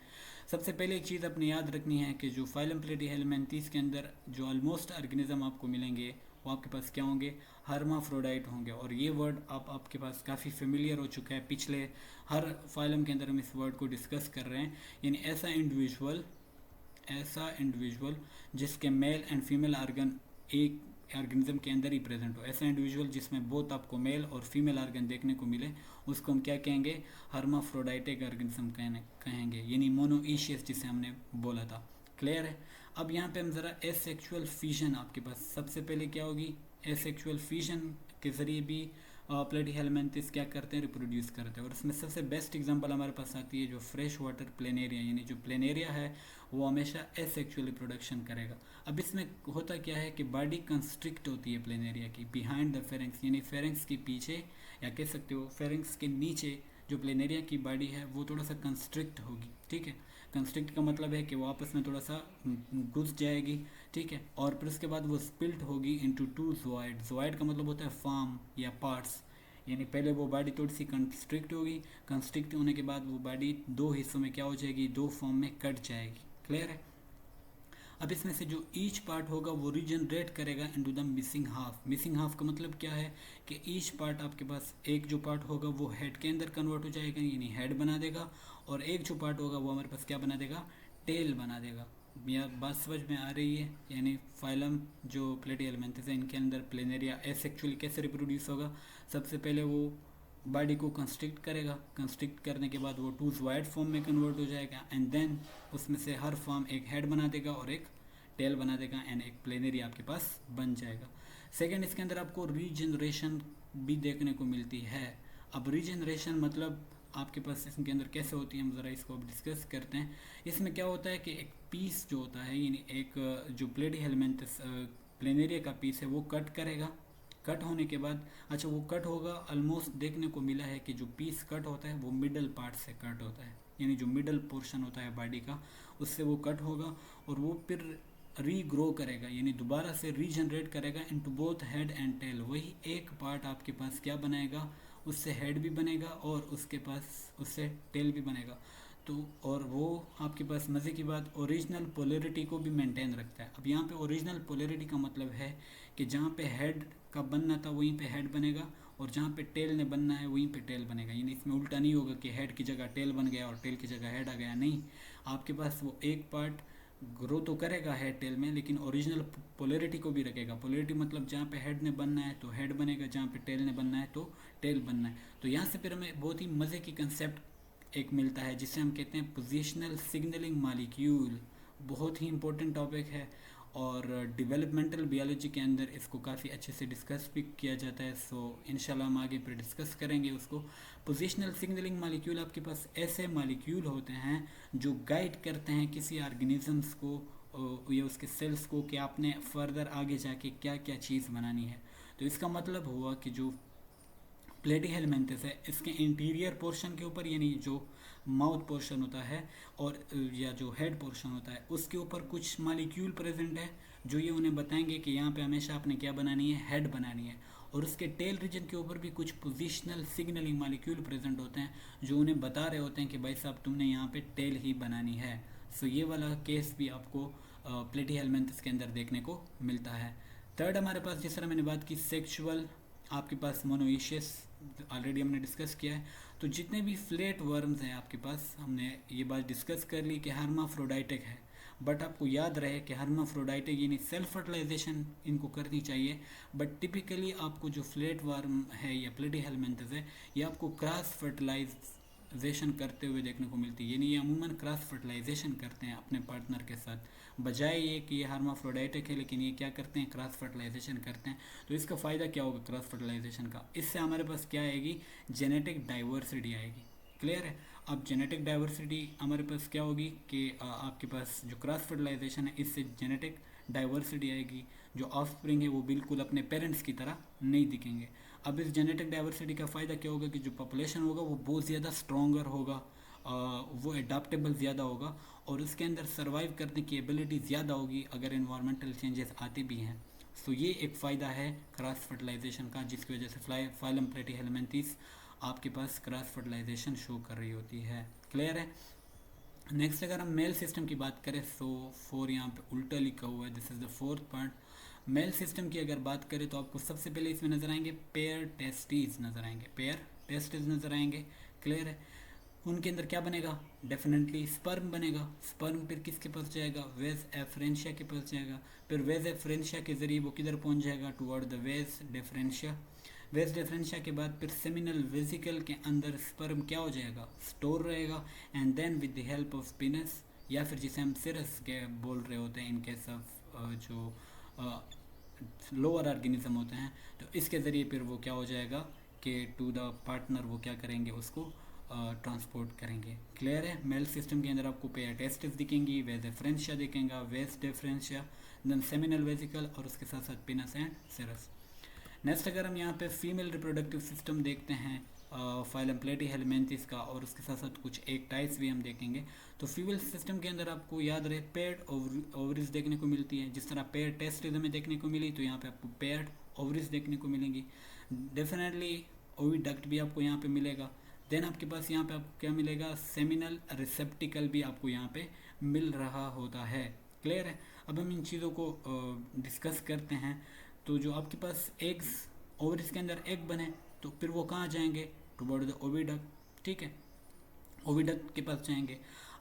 सबसे पहले एक चीज़ अपने याद रखनी है कि जो फाइलम प्लेटी हेलिमेंथिस के अंदर जो ऑलमोस्ट ऑर्गेनिज्म आपको मिलेंगे वो आपके पास क्या होंगे, हर्माफ्रोडाइट होंगे। और ये वर्ड आपके पास काफ़ी फेमिलियर हो चुका है, पिछले हर फाइलम के अंदर हम इस वर्ड को डिस्कस कर रहे हैं। यानी ऐसा इंडिविजुअल जिसके मेल एंड फीमेल ऑर्गन एक ऑर्गेनिज्म के अंदर ही प्रेजेंट हो, ऐसा इंडिविजुअल जिसमें बोथ आपको मेल और फीमेल ऑर्गन देखने को मिले, उसको हम क्या कहेंगे, हर्माफ्रोडाइटिक ऑर्गेनिज्म कहेंगे, यानी मोनोइशियस जिसे हमने बोला था, क्लियर है। अब यहाँ पे हम ज़रा एसेक्सुअल फिजन, आपके पास सबसे पहले क्या होगी, एसेक्सुअल फिजन के ज़रिए भी प्लेटी हेलिमेंथिस क्या करते हैं, रिप्रोड्यूस करते हैं। और इसमें सबसे बेस्ट एग्जांपल हमारे पास आती है जो फ्रेश वाटर प्लेनेरिया, यानी जो प्लेनेरिया है वो हमेशा एसेक्सुअल रिप्रोडक्शन करेगा। अब इसमें होता क्या है कि बॉडी कंस्ट्रिक्ट होती है प्लेनेरिया की बिहाइंड द फेरेंक्स, यानी फेरेंक्स के पीछे या कह सकते हो फेरेंक्स के नीचे जो प्लेनेरिया की बॉडी है वो थोड़ा सा कंस्ट्रिक्ट होगी, ठीक है। कंस्ट्रिक्ट का मतलब है कि वो आपस में थोड़ा सा घुस जाएगी, ठीक है। और फिर उसके बाद वो स्पिल्ट होगी इनटू टू ज़ोइड। ज़ोइड का मतलब होता है फॉर्म या पार्ट्स, यानी पहले वो बॉडी थोड़ी सी कंस्ट्रिक्ट होगी, कंस्ट्रिक्ट होने के बाद वो बॉडी दो हिस्सों में क्या हो जाएगी, दो फॉर्म में कट जाएगी, क्लियर है। अब इसमें से जो ईच पार्ट होगा वो रीजनरेट करेगा into the missing half. Missing half का मतलब क्या है कि ईच पार्ट आपके पास एक जो पार्ट होगा वो हेड के अंदर कन्वर्ट हो जाएगा, यानी हेड बना देगा, और एक जो पार्ट होगा वो हमारे पास क्या बना देगा, टेल बना देगा। या बात समझ में आ रही है। यानी फाइलम जो प्लेटी हेलिमेंथिस है इनके अंदर प्लेनेरिया एसेक्सुअली कैसे रिप्रोड्यूस होगा, सबसे पहले वो बॉडी को कंस्ट्रिक्ट करेगा, कंस्ट्रिक्ट करने के बाद वो टू वाइड फॉर्म में कन्वर्ट हो जाएगा, एंड देन उसमें से हर फॉर्म एक हेड बना देगा और एक टेल बना देगा, एंड एक प्लेनरी आपके पास बन जाएगा। सेकंड, इसके अंदर आपको रीजनरेशन भी देखने को मिलती है। अब रीजनरेशन मतलब आपके पास इसके अंदर कैसे होती है, हम ज़रा इसको अब डिस्कस करते हैं। इसमें क्या होता है कि एक पीस जो होता है, यानी एक जो प्लेटी हेलिमेंथिस प्लेनेरिया का पीस है वो कट करेगा। कट होने के बाद अच्छा वो कट होगा, ऑलमोस्ट देखने को मिला है कि जो पीस कट होता है वो मिडल पार्ट से कट होता है, यानी जो मिडल पोर्शन होता है बॉडी का उससे वो कट होगा, और वो फिर रीग्रो करेगा, यानी दोबारा से रीजनरेट करेगा into both head and tail. वही एक पार्ट आपके पास क्या बनाएगा, उससे हेड भी बनेगा और उसके पास उससे टेल भी बनेगा। तो और वो आपके पास मज़े की बात ओरिजिनल पोलैरिटी को भी मेंटेन रखता है। अब यहाँ पे ओरिजिनल पोलैरिटी का मतलब है कि जहाँ पे हेड का बनना था वहीं पे हेड बनेगा, और जहाँ पे टेल ने बनना है वहीं पे टेल बनेगा। यानी इसमें उल्टा नहीं होगा कि हेड की जगह टेल बन गया और टेल की जगह हेड आ गया, नहीं। आपके पास वो एक पार्ट ग्रो तो करेगा हेड टेल में, लेकिन ओरिजिनल पोलैरिटी को भी रखेगा। पोलैरिटी मतलब जहाँ पे हेड ने बनना है तो हेड बनेगा, जहाँ पे टेल ने बनना है तो टेल बनना है। तो यहाँ से फिर हमें बहुत ही मज़े की कंसेप्ट एक मिलता है जिसे हम कहते हैं पोजिशनल सिग्नलिंग मालिक्यूल। बहुत ही इंपॉर्टेंट टॉपिक है और डेवलपमेंटल बायोलॉजी के अंदर इसको काफ़ी अच्छे से डिस्कस भी किया जाता है। सो इंशाल्लाह हम आगे फिर डिस्कस करेंगे उसको। पोजिशनल सिग्नलिंग मॉलिक्यूल आपके पास ऐसे मॉलिक्यूल होते हैं जो गाइड करते हैं किसी ऑर्गेनिजम्स को या उसके सेल्स को कि आपने फर्दर आगे जाके क्या क्या चीज़ बनानी है। तो इसका मतलब हुआ कि जो प्लेटीहेलमिन्थेस है इसके इंटीरियर पोर्शन के ऊपर यानी जो माउथ पोर्शन होता है और या जो हेड पोर्शन होता है उसके ऊपर कुछ मॉलिक्यूल प्रेजेंट है जो ये उन्हें बताएंगे कि यहाँ पे हमेशा आपने क्या बनानी है, हेड बनानी है। और उसके टेल रीजन के ऊपर भी कुछ पोजिशनल सिग्नलिंग मॉलिक्यूल प्रेजेंट होते हैं जो उन्हें बता रहे होते हैं कि भाई साहब तुमने यहाँ पे टेल ही बनानी है। सो ये वाला केस भी आपको प्लेटीहेलमिन्थेस के अंदर देखने को मिलता है। थर्ड हमारे पास जिस तरह मैंने बात की सेक्सुअल आपके पास मोनोइशियस ऑलरेडी हमने डिस्कस किया है। तो जितने भी फ्लैट वर्म्स हैं आपके पास हमने ये बात डिस्कस कर ली कि हर्माफ्रोडाइटिक है, बट आपको याद रहे कि हर्माफ्रोडाइटिक यानी सेल्फ फर्टिलाइजेशन इनको करनी चाहिए। बट टिपिकली आपको जो फ्लैट वर्म है या प्लेटीहेलमिन्थेस है ये आपको क्रॉस फर्टिलाइजेशन करते हुए देखने को मिलती है, यानी ये अमूमन क्रॉस फर्टिलाइजेशन करते हैं अपने पार्टनर के साथ। बजाय ये कि ये हर्माफ्रोडाइटिक है लेकिन ये क्या करते हैं, क्रॉस फर्टिलाइजेशन करते हैं। तो इसका फ़ायदा क्या होगा क्रॉस फर्टिलाइजेशन का, इससे हमारे पास क्या आएगी, जेनेटिक डाइवर्सिटी आएगी। क्लियर है। अब जेनेटिक डाइवर्सिटी हमारे पास क्या होगी कि आपके पास जो क्रॉस फर्टिलाइजेशन है इससे जेनेटिक डाइवर्सिटी आएगी। जो ऑफस्प्रिंग है वो बिल्कुल अपने पेरेंट्स की तरह नहीं दिखेंगे। अब इस जेनेटिक डाइवर्सिटी का फ़ायदा क्या होगा कि जो पॉपुलेशन होगा वो बहुत ज़्यादा स्ट्रॉन्गर होगा, वो एडाप्टेबल ज़्यादा होगा और उसके अंदर सर्वाइव करने की एबिलिटी ज़्यादा होगी अगर इन्वायरमेंटल चेंजेस आते भी हैं। सो ये एक फ़ायदा है क्रॉस फर्टिलाइजेशन का, जिसकी वजह से फाइलम प्लेटीहेलमिन्थेस आपके पास क्रॉस फर्टिलाइजेशन शो कर रही होती है। क्लियर है। नेक्स्ट अगर हम मेल सिस्टम की बात करें तो 4 यहाँ पे उल्टा लिखा हुआ है, this is the fourth part. Male system की अगर बात करें तो आपको सबसे पहले इसमें नज़र आएंगे पेयर टेस्टीज नज़र आएंगे, पेयर टेस्टीज नज़र आएंगे। क्लियर है। उनके अंदर क्या बनेगा, डेफिनेटली स्पर्म बनेगा। स्पर्म फिर किसके पास जाएगा, वेज एफरेंशिया के पास जाएगा। फिर वेज एफरेंशिया के जरिए वो किधर पहुंच जाएगा, toward the vasa deferentia. Vasa deferentia के बाद फिर सेमिनल वेसिकल के अंदर स्पर्म क्या हो जाएगा, स्टोर रहेगा। And then with the help of spinous या फिर जिसे हम सिरस के बोल रहे होते हैं इन केस ऑफ जो लोअर ऑर्गेनिज्म होते हैं, तो इसके ज़रिए फिर वो क्या हो जाएगा कि टू द पार्टनर वो क्या करेंगे, उसको ट्रांसपोर्ट करेंगे। क्लियर है। मेल सिस्टम के अंदर आपको पेयर टेस्टिस दिखेंगी, वेज डिफरेंशिया दिखेगा, vas deferentia, then seminal vesicle और उसके साथ साथ पिनस एंड सिरस। नेक्स्ट अगर हम यहाँ पे फीमेल रिप्रोडक्टिव सिस्टम देखते हैं फाइलम प्लेटीहेलमिन्थेस का और उसके साथ साथ कुछ एक टाइप्स भी हम देखेंगे। तो फीमेल सिस्टम के अंदर आपको याद रहे पेयर्ड ओवरीज देखने को मिलती है। जिस तरह पेयर टेस्टिस हमें देखने को मिली तो यहाँ पे आपको पेयर्ड ओवरीज देखने को मिलेंगी। डेफिनेटली ओविडक्ट भी आपको यहाँ पे मिलेगा। देन आपके पास यहाँ पे आपको क्या मिलेगा, सेमिनल रिसेप्टिकल भी आपको यहाँ पे मिल रहा होता है। क्लियर है। अब हम इन चीज़ों को डिस्कस करते हैं। तो जो आपके पास एग्स ओवरीज के अंदर एग बने तो फिर वो कहाँ जाएंगे, टुवर्ड द ओविडक्ट। ठीक है, ओविडक्ट के पास जाएंगे।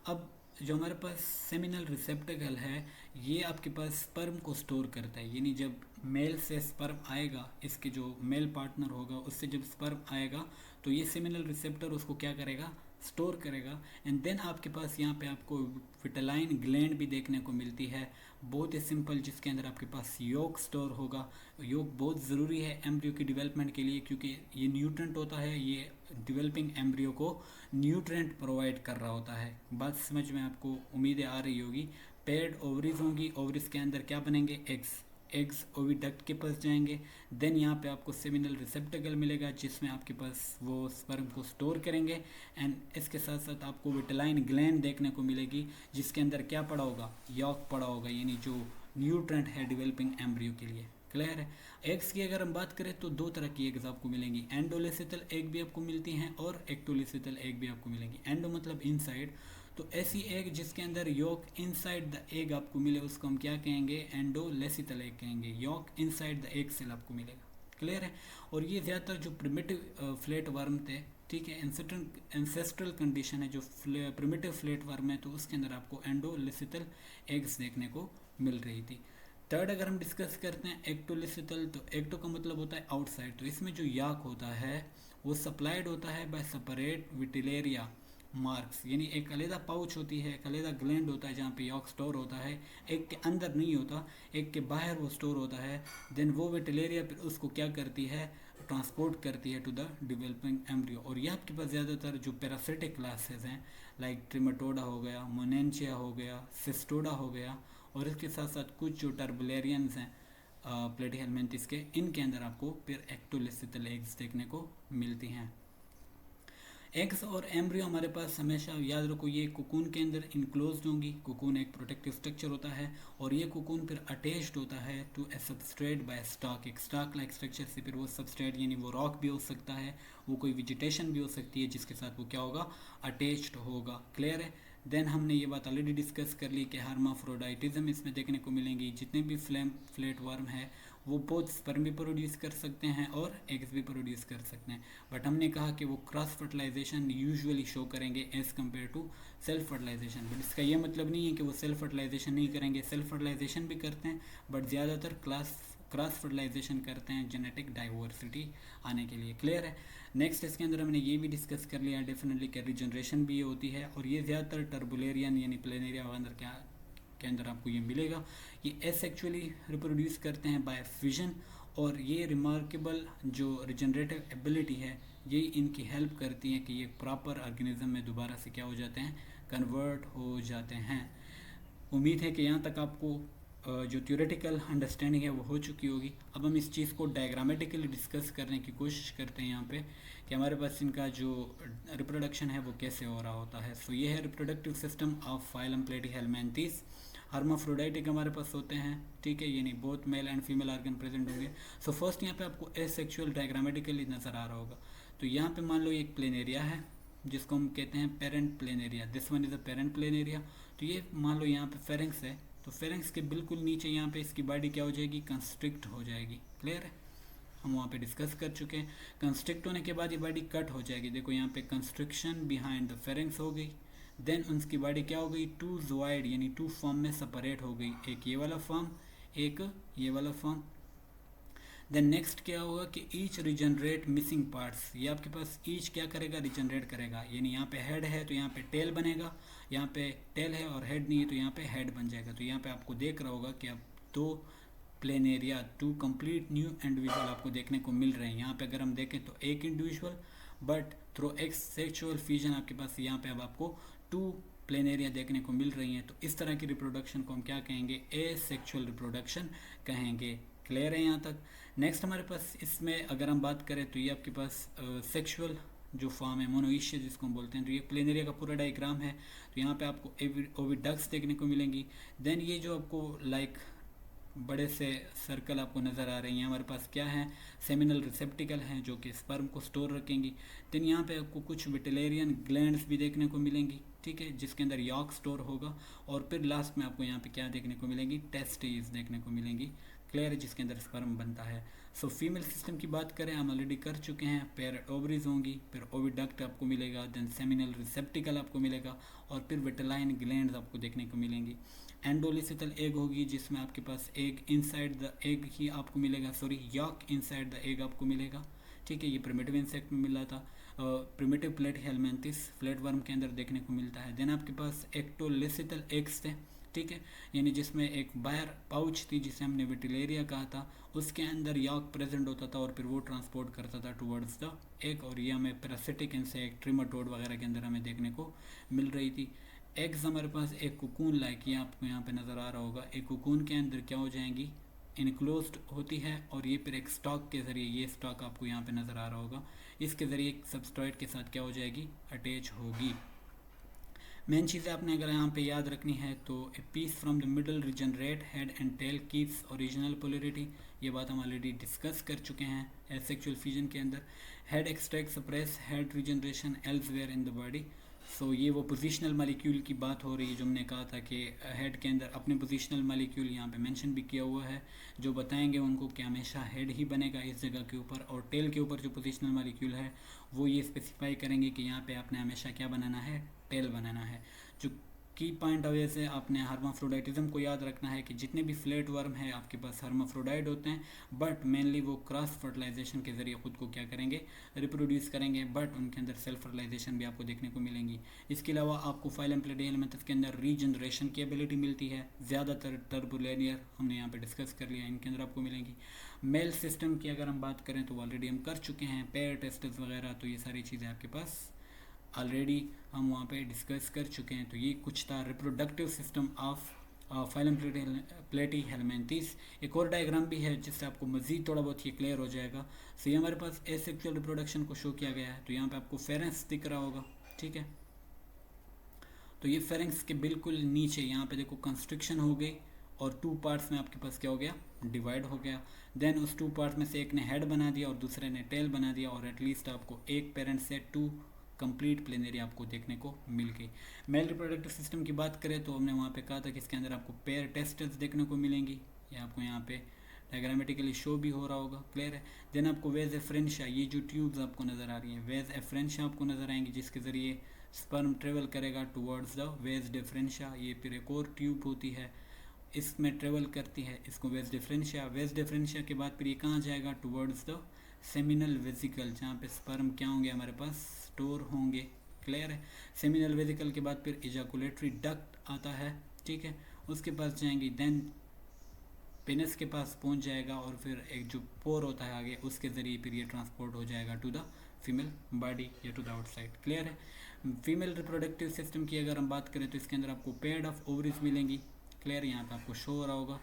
अब जो हमारे पास सेमिनल रिसेप्टिकल है ये आपके पास स्पर्म को स्टोर करता है, यानी जब मेल से स्पर्म आएगा, इसके जो मेल पार्टनर होगा उससे जब स्पर्म आएगा तो ये सेमिनल रिसेप्टर उसको क्या करेगा, स्टोर करेगा। एंड देन आपके पास यहाँ पे आपको विटेलाइन ग्लैंड भी देखने को मिलती है, बहुत ही सिंपल, जिसके अंदर आपके पास योग स्टोर होगा। योग बहुत ज़रूरी है एम्ब्रियो की डेवलपमेंट के लिए क्योंकि ये न्यूट्रेंट होता है, ये डेवलपिंग एम्ब्रियो को न्यूट्रेंट प्रोवाइड कर रहा होता है। बात समझ में आपको उम्मीदें आ रही होगी। पेयर्ड ओवरीज होंगी, ओवरीज के अंदर क्या बनेंगे, एग्स। एग्स ओविडक्ट के पास जाएंगे। देन यहाँ पे आपको सेमिनल रिसेप्टिकल मिलेगा जिसमें आपके पास वो स्पर्म को स्टोर करेंगे। एंड इसके साथ साथ आपको विटेलाइन ग्लैंड देखने को मिलेगी जिसके अंदर क्या पड़ा होगा, यॉक पड़ा होगा, यानी जो न्यूट्रेंट है डेवलपिंग एम्ब्रियो के लिए। क्लियर है। एग्स की अगर हम बात करें तो दो तरह की एग्स आपको मिलेंगी, एंडोलिसिटल एग भी आपको मिलती हैं और एक्टोलिसिटल एग भी आपको मिलेंगी। एंडो मतलब इनसाइड, तो ऐसी एग जिसके अंदर योक इनसाइड द एग आपको मिले उसको हम क्या कहेंगे, एंडोलेसिटल एग कहेंगे। योक इनसाइड द एग सेल आपको मिलेगा। क्लियर है। और ये ज़्यादातर जो प्रिमिटिव फ्लैट वर्म थे, ठीक है, एंसेस्ट्रल कंडीशन है जो प्रिमिटिव फ्लैट वर्म है, तो उसके अंदर आपको एंडोलेसिटल एग्स देखने को मिल रही थी। थर्ड अगर हम डिस्कस करते हैं एक्टोलिसिटल, तो एक्टो का मतलब होता है आउटसाइड, तो इसमें जो याक होता है वो सप्लाइड होता है बाय सेपरेट विटिलेरिया मार्क्स, यानी एक अलहदा पाउच होती है, एक अलहदा ग्लैंड होता है जहाँ पे यॉर्क स्टोर होता है, एक के अंदर नहीं होता, एक के बाहर वो स्टोर होता है। देन वो वेटिलेरिया फिर उसको क्या करती है, ट्रांसपोर्ट करती है टू द डेवलपिंग एम्ब्रियो। और ये आपके पास ज़्यादातर जो पैरासिटिक क्लासेस हैं लाइक ट्रिमेटोडा हो गया, मोनेंशिया हो गया, सिस्टोडा हो गया, और इसके साथ साथ कुछ जो टर्बुलेरियंस हैं प्लेटीहेलमिन्थेस के, इनके अंदर आपको फिर एक्टोलिसिटल एग्स देखने को मिलती हैं। एग्स और एम्ब्रियो हमारे पास हमेशा याद रखो ये कोकून के अंदर इनक्लोज्ड होंगी। कोकून एक प्रोटेक्टिव स्ट्रक्चर होता है और ये कोकून फिर अटैच्ड होता है to a substrate by stalk, एक स्टॉक लाइक स्ट्रक्चर से। फिर वो सबस्ट्रेट यानी वो रॉक भी हो सकता है, वो कोई वेजिटेशन भी हो सकती है जिसके साथ वो क्या होगा, अटैच्ड होगा। क्लियर है। देन हमने ये बात ऑलरेडी डिस्कस कर ली कि हर्माफ्रोडाइटिज्म इसमें देखने को मिलेंगी। जितने भी फ्लैट वर्म है वो बहुत स्पर्म भी प्रोड्यूस कर सकते हैं और एग्स भी प्रोड्यूस कर सकते हैं, बट हमने कहा कि वो क्रॉस फर्टिलाइजेशन यूजुअली शो करेंगे as compared to self fertilization. But इसका ये मतलब नहीं है कि वो सेल्फ फर्टिलाइजेशन नहीं करेंगे, सेल्फ फर्टिलाइजेशन भी करते हैं, बट ज़्यादातर क्रॉस फर्टिलाइजेशन करते हैं जेनेटिक डाइवर्सिटी आने के लिए। क्लियर है। नेक्स्ट इसके अंदर हमने ये भी डिस्कस कर लिया डेफिनेटली कि रीजनरेशन भी होती है, और ये ज़्यादातर टर्बुलेरियन यानी प्लेनेरिया वगैरह क्या के अंदर आपको ये मिलेगा। ये एसेक्सुअली रिप्रोड्यूस करते हैं बाय फिजन, और ये रिमार्केबल जो रिजनरेटिव एबिलिटी है ये इनकी हेल्प करती है कि ये प्रॉपर ऑर्गेनिज्म में दोबारा से क्या हो जाते हैं, कन्वर्ट हो जाते हैं। उम्मीद है कि यहाँ तक आपको जो थ्योरेटिकल अंडरस्टैंडिंग है वो हो चुकी होगी। अब हम इस चीज़ को डायग्रामेटिकली डिस्कस करने की कोशिश करते हैं यहाँ पे कि हमारे पास इनका जो रिप्रोडक्शन है वो कैसे हो रहा होता है। सो ये है reproductive system of phylum platyhelminthes. Hermaphroditic हमारे पास होते हैं, ठीक है, यानी both male and female organ present होंगे। सो फर्स्ट यहाँ पे आपको एसेक्सुअल डायग्रामेटिकली नज़र आ रहा होगा। तो यहाँ पे मान लो एक प्लेनेरिया है जिसको हम कहते हैं parent planaria, this one is a parent planaria. तो ये मान लो यहाँ पे फेरेंक्स है, तो फेरेंक्स के बिल्कुल नीचे यहाँ पे इसकी बॉडी क्या हो जाएगी, कंस्ट्रिक्ट हो जाएगी। क्लियर है, हम वहाँ पे डिस्कस कर चुके हैं। कंस्ट्रिक्ट होने के बाद ये बॉडी कट हो जाएगी। देखो यहाँ पे कंस्ट्रिक्शन बिहाइंड द फेरेंक्स हो गई। देन उनकी बॉडी क्या हो गई, टू जोइड यानी टू फॉर्म में सेपरेट हो गई, एक ये वाला फॉर्म, एक ये वाला फॉर्म। देन नेक्स्ट क्या होगा कि ईच रिजनरेट मिसिंग पार्ट्स, ये आपके पास ईच क्या करेगा, रिजनरेट करेगा। यानी यहाँ पे हेड है तो यहाँ पे टेल बनेगा, यहाँ पे टेल है और हेड नहीं है तो यहाँ पे हेड बन जाएगा। तो यहाँ पे आपको देख रहा होगा कि अब दो planaria, two complete new individual आपको देखने को मिल रहे हैं। यहाँ पे अगर हम देखें तो एक individual, but through x sexual fusion आपके पास यहाँ पे अब आपको टू प्लेनेरिया देखने को मिल रही हैं। तो इस तरह की रिप्रोडक्शन को हम क्या कहेंगे, एसेक्सुअल रिप्रोडक्शन कहेंगे। क्लियर है यहाँ तक। नेक्स्ट हमारे पास इसमें अगर हम बात करें तो ये आपके पास सेक्सुअल जो फॉर्म है मोनोइशिया जिसको हम बोलते हैं, तो ये प्लेनेरिया का पूरा डायग्राम है। तो यहाँ पे आपको ओविडक्ट्स देखने को मिलेंगी। देन ये जो आपको लाइक बड़े से सर्कल आपको नज़र आ रही हैं, हमारे पास क्या है, सेमिनल रिसेप्टिकल हैं जो कि स्पर्म को स्टोर रखेंगी। देन यहाँ पे आपको कुछ विटिलेरियन ग्लैंड्स भी देखने को मिलेंगी, ठीक है, जिसके अंदर यॉर्क स्टोर होगा। और फिर लास्ट में आपको यहाँ पे क्या देखने को मिलेंगी, टेस्टिस देखने को मिलेंगी। क्लियर है, जिसके अंदर स्पर्म बनता है। सो फीमेल सिस्टम की बात करें हम ऑलरेडी कर चुके हैं। पेयर ओवरीज होंगी, फिर ओविडक्ट आपको मिलेगा, देन सेमिनल रिसेप्टिकल आपको मिलेगा, और फिर विटिलाइन ग्लैंड्स आपको देखने को मिलेंगी। एंडोलिसिटल एग होगी जिसमें आपके पास एग इनसाइड द एग ही आपको मिलेगा, sorry York inside the egg आपको मिलेगा, ठीक है। ये प्रिमिटिव इंसेक्ट में मिला था, प्रिमिटिव प्लेटीहेलमिन्थेस फ्लैट वर्म के अंदर देखने को मिलता है। देन आपके पास एक्टोलिसिटल एग्स थे, ठीक है, यानी जिसमें एक बाहर पाउच थी जिसे हमने विटिलेरिया कहा था, उसके अंदर यॉर्क प्रेजेंट होता था और फिर वो ट्रांसपोर्ट करता था टुवर्ड्स द एग। और ये हमें पैरासिटिक इंसेक्ट ट्रिमेटोड वगैरह के अंदर हमें देखने को मिल रही थी। एग्स हमारे पास एक कोकून लाइक ये आपको यहाँ पे नज़र आ रहा होगा, एक कोकून के अंदर क्या हो जाएंगी, इनक्लोज्ड होती है, और ये फिर एक स्टॉक के ज़रिए, ये स्टॉक आपको यहाँ पे नज़र आ रहा होगा, इसके ज़रिए एक सबस्ट्रेट के साथ क्या हो जाएगी, अटैच होगी। मेन चीज़ें आपने अगर यहाँ पे याद रखनी है तो a piece from the middle regenerate head and tail keeps original polarity, ये बात हम ऑलरेडी डिस्कस कर चुके हैं एसेक्सुअल फ्यूजन के अंदर। Head extract suppress head regeneration elsewhere in the body. So ये वो पोजिशनल मालिक्यूल की बात हो रही है जो हमने कहा था कि हेड के अंदर अपने पोजिशनल मालिक्यूल यहाँ पे मेंशन भी किया हुआ है, जो बताएंगे उनको कि हमेशा हेड ही बनेगा इस जगह के ऊपर, और टेल के ऊपर जो पोजिशनल मालिक्यूल है वो ये स्पेसिफाई करेंगे कि यहाँ पे आपने हमेशा क्या बनाना है, टेल बनाना है। जो की पॉइंट अवे से आपने हर्माफ्रोडाइटिज्म को याद रखना है कि जितने भी फ्लैट वर्म है आपके पास हर्माफ्रोडाइट होते हैं, बट मेनली वो क्रॉस फर्टिलाइजेशन के जरिए खुद को क्या करेंगे, रिप्रोड्यूस करेंगे, बट उनके अंदर सेल्फ फर्टिलाइजेशन भी आपको देखने को मिलेंगी। इसके अलावा आपको फाइलम प्लेटिहेलमिंथस के अंदर रीजनरेशन की एबिलिटी मिलती है, ज़्यादातर टर्बुलेनियर हमने यहाँ पे डिस्कस कर लिया, इनके अंदर आपको मिलेंगी। मेल सिस्टम की अगर हम बात करें तो ऑलरेडी हम कर चुके हैं, पेयर टेस्ट्स वगैरह, तो ये सारी चीज़ें आपके पास ऑलरेडी हम वहाँ पे डिस्कस कर चुके हैं। तो ये कुछ था रिप्रोडक्टिव सिस्टम ऑफ फाइलम प्लेटिहेलमिंथस। एक और डायग्राम भी है जिससे आपको मज़ीद थोड़ा बहुत ये क्लियर हो जाएगा। सो ये हमारे पास एसेक्सुअल रिप्रोडक्शन को शो किया गया है, तो यहाँ पे आपको फेरेंक्स दिख रहा होगा, ठीक है। तो ये फेरेंक्स के बिल्कुल नीचे यहाँ पे देखो कंस्ट्रक्शन हो गई और 2 पार्ट्स में आपके पास क्या हो गया, डिवाइड हो गया। देन उस 2 पार्ट्स में से एक ने हेड बना दिया और दूसरे ने टेल बना दिया, और एटलीस्ट आपको एक पेरेंट से 2 कंप्लीट प्लेनरी आपको देखने को मिल गई। मेल रिप्रोडक्टिव सिस्टम की बात करें तो हमने वहाँ पे कहा था कि इसके अंदर आपको पेयर टेस्ट्स देखने को मिलेंगी, ये आपको यहाँ पे डायग्रामेटिकली शो भी हो रहा होगा, क्लियर है। देन आपको वेज एफ्रेंशिया, ये जो ट्यूब्स आपको नज़र आ रही हैं वेज एफ्रेंशिया आपको नज़र आएंगी, जिसके ज़रिए स्पर्म ट्रेवल करेगा टुवर्ड्स द वेज डिफरेंशिया। ये फिर एक और ट्यूब होती है, इसमें ट्रेवल करती है, इसको वेज डिफरेंशिया। वेज डिफरेंशिया के बाद फिर ये कहाँ जाएगा, टुवर्ड्स द सेमिनल वेजिकल, जहाँ पे स्पर्म क्या होंगे हमारे पास, स्टोर होंगे, क्लियर है। सेमिनल वेजिकल के बाद फिर इजाकुलेटरी डक्ट आता है, ठीक है, उसके पास जाएंगी, देन पेनिस के पास पहुंच जाएगा, और फिर एक जो पोर होता है आगे, उसके ज़रिए फिर ये ट्रांसपोर्ट हो जाएगा टू द फीमेल बॉडी या टू द आउटसाइड, क्लियर है। फीमेल रिप्रोडक्टिव सिस्टम की अगर हम बात करें तो इसके अंदर आपको पेयर्ड ऑफ ओवरीज मिलेंगी, क्लियर, यहाँ पे आपको शो हो रहा होगा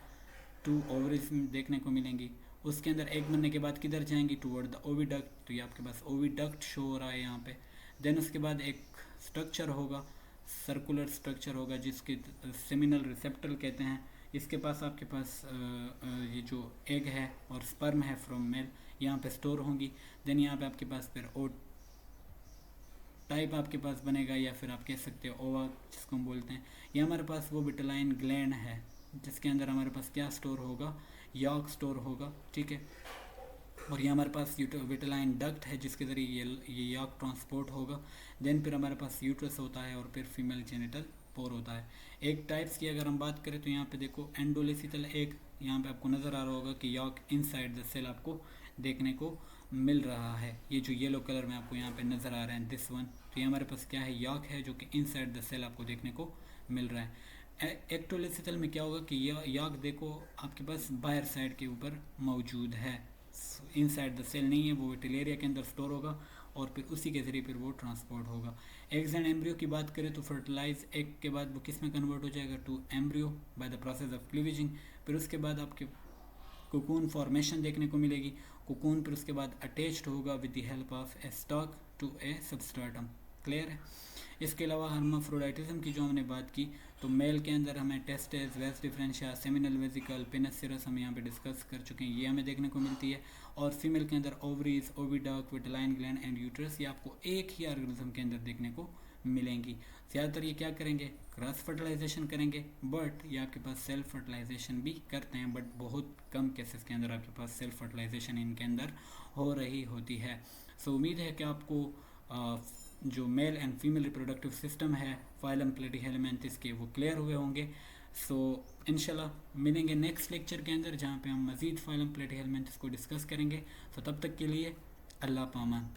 2 ओवरीज देखने को मिलेंगी। उसके अंदर एग बनने के बाद किधर जाएंगी, टुवर्ड द ओविडक्ट, तो ये आपके पास ओविडक्ट शो हो रहा है यहाँ पे। देन उसके बाद एक स्ट्रक्चर होगा, सर्कुलर स्ट्रक्चर होगा, जिसके सेमिनल रिसेप्टर कहते हैं। इसके पास आपके पास ये जो एग है और स्पर्म है फ्रॉम मेल यहाँ पे स्टोर होंगी। देन यहाँ पे आपके पास फिर ओ टाइप आपके पास बनेगा, या फिर आप कह सकते हो ओवा जिसको हम बोलते हैं। ये हमारे पास वो विटेलाइन ग्लैंड है जिसके अंदर हमारे पास क्या स्टोर होगा, यॉक स्टोर होगा, ठीक है। और ये हमारे पास विटेलाइन डक्ट है जिसके ज़रिए ये यॉक ट्रांसपोर्ट होगा। देन फिर हमारे पास यूट्रस होता है और फिर फीमेल जेनिटल पोर होता है। एक टाइप्स की अगर हम बात करें तो यहाँ पे देखो एंडोलिसिटल एग, यहाँ पे आपको नज़र आ रहा होगा कि यॉक इनसाइड द सेल आपको देखने को मिल रहा है। ये जो येलो कलर में आपको यहाँ पे नज़र आ रहा है दिस वन, तो ये हमारे पास क्या है, यॉक है, जो कि इनसाइड द सेल आपको देखने को मिल रहा है। एक्टोलिसिटल में क्या होगा कि यॉक देखो आपके पास बाहर साइड के ऊपर मौजूद है, इनसाइड द सेल नहीं है, वो विटिलेरिया के अंदर स्टोर होगा और फिर उसी के ज़रिए फिर वो ट्रांसपोर्ट होगा। एग्स एंड एम्ब्रियो की बात करें तो फर्टिलाइज एग के बाद वो किस में कन्वर्ट हो जाएगा, to embryo by the process of cleavaging. फिर उसके बाद आपके कोकून फॉर्मेशन देखने को मिलेगी। कोकून फिर उसके बाद अटैच्ड होगा with the help of a stalk to a substratum, clear है। इसके अलावा हर्माफ्रोडाइटिज्म की जो हमने बात की तो मेल के अंदर हमें टेस्टेस, वेस डिफरेंशिया, सेमिनल वेजिकल, पेनिस सिरस हम यहाँ पे डिस्कस कर चुके हैं, ये हमें देखने को मिलती है। और फीमेल के अंदर ovaries, oviduct, vitelline gland and uterus, ये आपको एक ही ऑर्गेनिज्म के अंदर देखने को मिलेंगी। ज़्यादातर ये क्या करेंगे, क्रॉस फर्टिलाइजेशन करेंगे, बट ये आपके पास सेल्फ फर्टिलाइजेशन भी करते हैं, बट बहुत कम केसेस के अंदर आपके पास सेल्फ फर्टिलाइजेशन इनके अंदर हो रही होती है। सो उम्मीद है कि आपको जो mail and female reproductive system है फाइलम प्लेटिहेलमिंथस के वो क्लियर हुए होंगे। सो इंशाल्लाह मिलेंगे नेक्स्ट लेक्चर के अंदर जहाँ पे हम मज़ीद फाइलम प्लेटिहेलमिंथस को डिस्कस करेंगे। सो तब तक के लिए अल्लाह पामान।